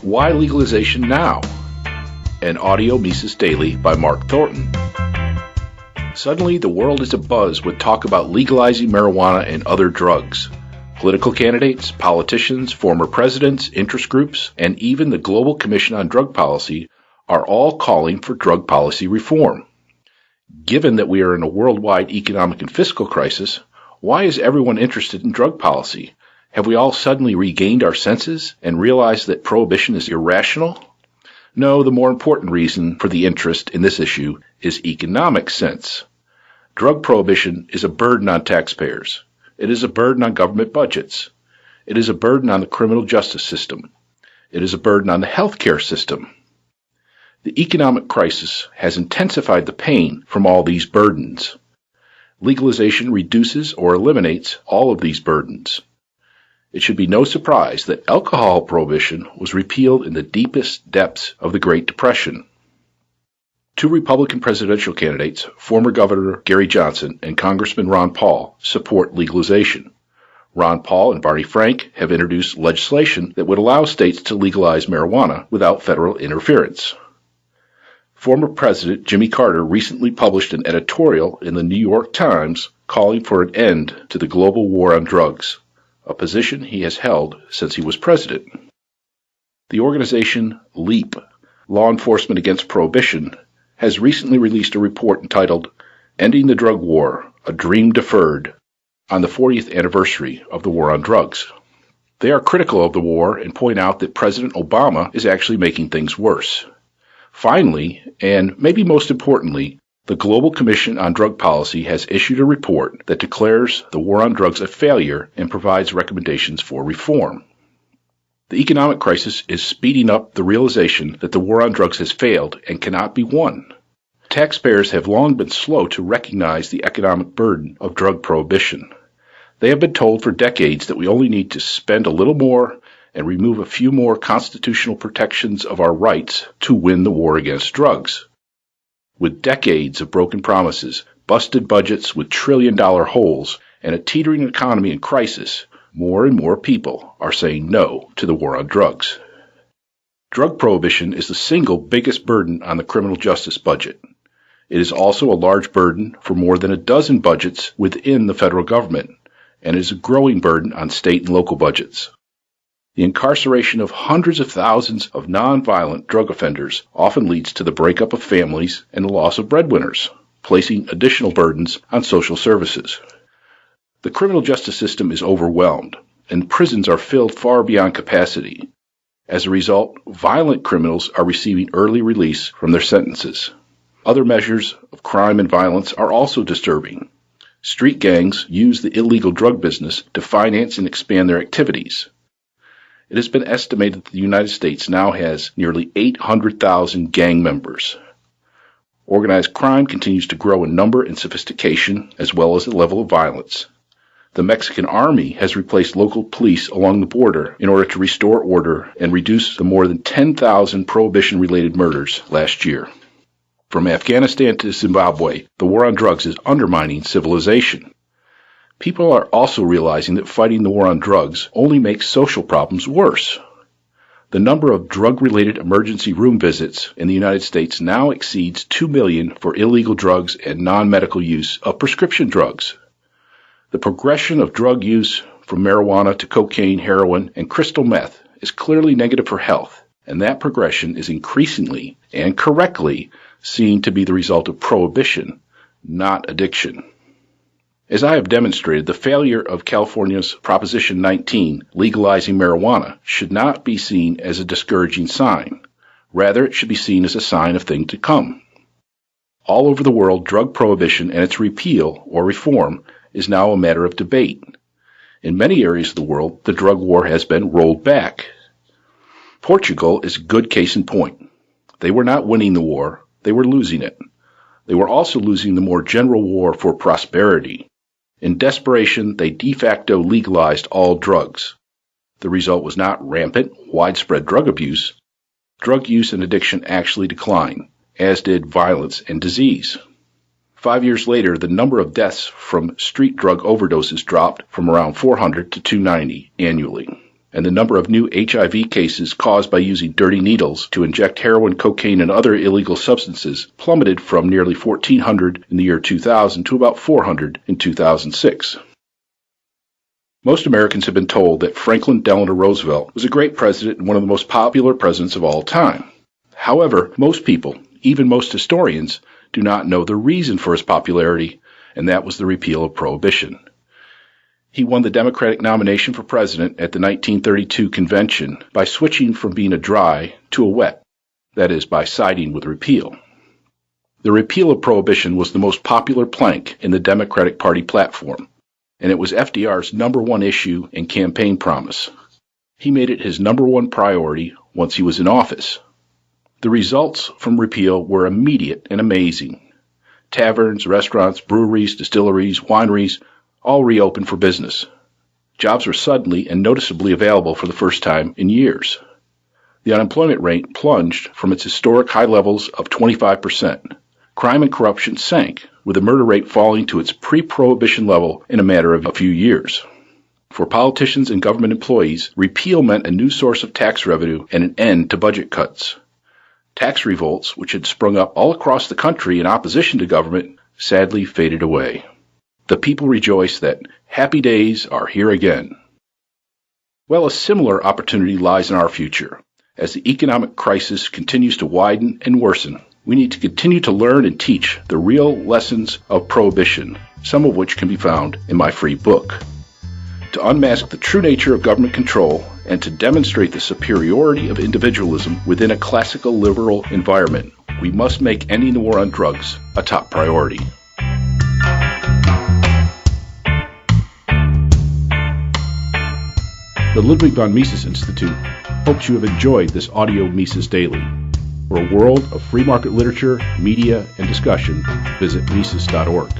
Why Legalization Now? An audio Mises Daily by Mark Thornton. Suddenly, the world is abuzz with talk about legalizing marijuana and other drugs. Political candidates, politicians, former presidents, interest groups, and even the Global Commission on Drug Policy are all calling for drug policy reform. Given that we are in a worldwide economic and fiscal crisis, why is everyone interested in drug policy? Have we all suddenly regained our senses and realized that prohibition is irrational? No, the more important reason for the interest in this issue is economic sense. Drug prohibition is a burden on taxpayers. It is a burden on government budgets. It is a burden on the criminal justice system. It is a burden on the healthcare system. The economic crisis has intensified the pain from all these burdens. Legalization reduces or eliminates all of these burdens. It should be no surprise that alcohol prohibition was repealed in the deepest depths of the Great Depression. Two Republican presidential candidates, former Governor Gary Johnson and Congressman Ron Paul, support legalization. Ron Paul and Barney Frank have introduced legislation that would allow states to legalize marijuana without federal interference. Former President Jimmy Carter recently published an editorial in the New York Times calling for an end to the global war on drugs, a position he has held since he was president. The organization LEAP, Law Enforcement Against Prohibition, has recently released a report entitled Ending the Drug War, A Dream Deferred, on the 40th anniversary of the war on drugs. They are critical of the war and point out that President Obama is actually making things worse. Finally, and maybe most importantly, the Global Commission on Drug Policy has issued a report that declares the war on drugs a failure and provides recommendations for reform. The economic crisis is speeding up the realization that the war on drugs has failed and cannot be won. Taxpayers have long been slow to recognize the economic burden of drug prohibition. They have been told for decades that we only need to spend a little more and remove a few more constitutional protections of our rights to win the war against drugs. With decades of broken promises, busted budgets with trillion-dollar holes, and a teetering economy in crisis, more and more people are saying no to the war on drugs. Drug prohibition is the single biggest burden on the criminal justice budget. It is also a large burden for more than a dozen budgets within the federal government, and is a growing burden on state and local budgets. The incarceration of hundreds of thousands of nonviolent drug offenders often leads to the breakup of families and the loss of breadwinners, placing additional burdens on social services. The criminal justice system is overwhelmed, and prisons are filled far beyond capacity. As a result, violent criminals are receiving early release from their sentences. Other measures of crime and violence are also disturbing. Street gangs use the illegal drug business to finance and expand their activities. It has been estimated that the United States now has nearly 800,000 gang members. Organized crime continues to grow in number and sophistication, as well as the level of violence. The Mexican army has replaced local police along the border in order to restore order and reduce the more than 10,000 prohibition-related murders last year. From Afghanistan to Zimbabwe, the war on drugs is undermining civilization. People are also realizing that fighting the war on drugs only makes social problems worse. The number of drug-related emergency room visits in the United States now exceeds 2 million for illegal drugs and non-medical use of prescription drugs. The progression of drug use from marijuana to cocaine, heroin, and crystal meth is clearly negative for health, and that progression is increasingly and correctly seen to be the result of prohibition, not addiction. As I have demonstrated, the failure of California's Proposition 19, legalizing marijuana, should not be seen as a discouraging sign. Rather, it should be seen as a sign of things to come. All over the world, drug prohibition and its repeal or reform is now a matter of debate. In many areas of the world, the drug war has been rolled back. Portugal is a good case in point. They were not winning the war, they were losing it. They were also losing the more general war for prosperity. In desperation, they de facto legalized all drugs. The result was not rampant, widespread drug abuse. Drug use and addiction actually declined, as did violence and disease. 5 years later, the number of deaths from street drug overdoses dropped from around 400 to 290 annually. and the number of new HIV cases caused by using dirty needles to inject heroin, cocaine, and other illegal substances plummeted from nearly 1,400 in the year 2000 to about 400 in 2006. Most Americans have been told that Franklin Delano Roosevelt was a great president and one of the most popular presidents of all time. However, most people, even most historians, do not know the reason for his popularity, and that was the repeal of Prohibition. He won the Democratic nomination for president at the 1932 convention by switching from being a dry to a wet, that is, by siding with repeal. The repeal of Prohibition was the most popular plank in the Democratic Party platform, and it was FDR's number one issue and campaign promise. He made it his number one priority once he was in office. The results from repeal were immediate and amazing. Taverns, restaurants, breweries, distilleries, wineries all reopened for business. Jobs were suddenly and noticeably available for the first time in years. The unemployment rate plunged from its historic high levels of 25%. Crime and corruption sank, with the murder rate falling to its pre-prohibition level in a matter of a few years. For politicians and government employees, repeal meant a new source of tax revenue and an end to budget cuts. Tax revolts, which had sprung up all across the country in opposition to government, sadly faded away. The people rejoiced that happy days are here again. Well, a similar opportunity lies in our future. As the economic crisis continues to widen and worsen, we need to continue to learn and teach the real lessons of Prohibition, some of which can be found in my free book. To unmask the true nature of government control and to demonstrate the superiority of individualism within a classical liberal environment, we must make ending the war on drugs a top priority. The Ludwig von Mises Institute hopes you have enjoyed this audio Mises Daily. For a world of free market literature, media, and discussion, visit Mises.org.